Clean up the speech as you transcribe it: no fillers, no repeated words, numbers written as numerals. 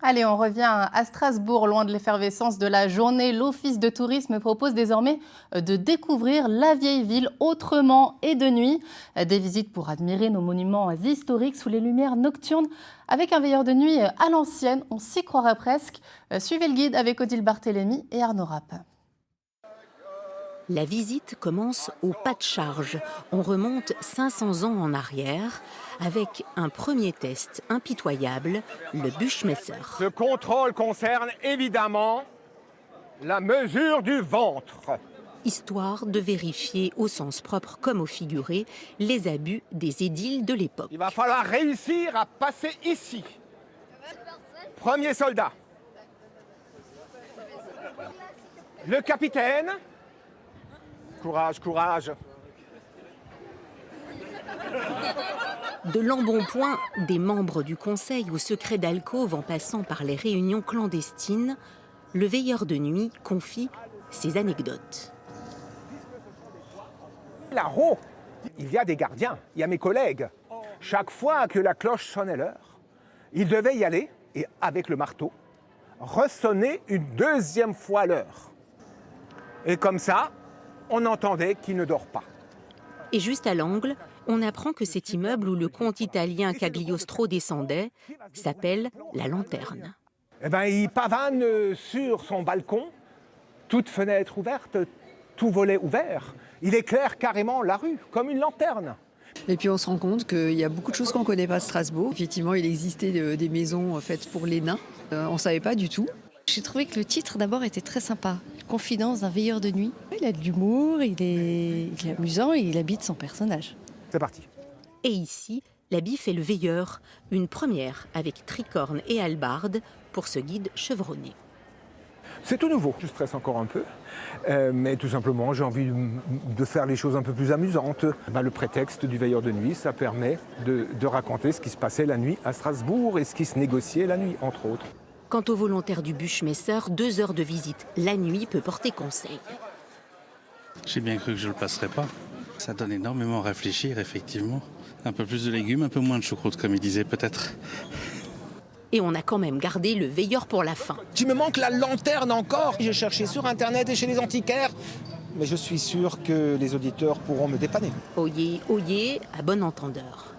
Allez, on revient à Strasbourg, loin de l'effervescence de la journée. L'Office de tourisme propose désormais de découvrir la vieille ville autrement et de nuit. Des visites pour admirer nos monuments historiques sous les lumières nocturnes avec un veilleur de nuit à l'ancienne. On s'y croirait presque. Suivez le guide avec Odile Barthélémy et Arnaud Rapp. La visite commence au pas de charge. On remonte 500 ans en arrière avec un premier test impitoyable, le Buschmesser. Ce contrôle concerne évidemment la mesure du ventre. Histoire de vérifier au sens propre comme au figuré les abus des édiles de l'époque. Il va falloir réussir à passer ici. Premier soldat. Le capitaine. Courage, courage. De l'embonpoint des membres du conseil au secret d'alcôve en passant par les réunions clandestines, le veilleur de nuit confie ses anecdotes. Là-haut, il y a des gardiens, il y a mes collègues. Chaque fois que la cloche sonnait l'heure, ils devaient y aller et, avec le marteau, ressonner une deuxième fois l'heure. Et comme ça, on entendait qu'il ne dort pas. Et juste à l'angle, on apprend que cet immeuble où le comte italien Cagliostro descendait s'appelle la Lanterne. Eh ben, il pavane sur son balcon, toute fenêtre ouverte, tout volet ouvert. Il éclaire carrément la rue, comme une lanterne. Et puis on se rend compte qu'il y a beaucoup de choses qu'on ne connaît pas à Strasbourg. Effectivement, il existait des maisons faites pour les nains. On ne savait pas du tout. J'ai trouvé que le titre d'abord était très sympa. Confidence d'un veilleur de nuit. Il a de l'humour, il est amusant et il habite son personnage. C'est parti. Et ici, l'habit fait le veilleur, une première avec tricorne et hallebarde pour ce guide chevronné. C'est tout nouveau, je stresse encore un peu, mais tout simplement j'ai envie de faire les choses un peu plus amusantes. Le prétexte du veilleur de nuit, ça permet de raconter ce qui se passait la nuit à Strasbourg et ce qui se négociait la nuit, entre autres. Quant aux volontaires du Buschmesser, 2 heures de visite la nuit peut porter conseil. J'ai bien cru que je ne le passerais pas. Ça donne énormément à réfléchir, effectivement. Un peu plus de légumes, un peu moins de choucroute, comme il disait peut-être. Et on a quand même gardé le veilleur pour la fin. Tu me manques la lanterne encore. J'ai cherché sur Internet et chez les antiquaires. Mais je suis sûr que les auditeurs pourront me dépanner. Oyez, oyez, à bon entendeur.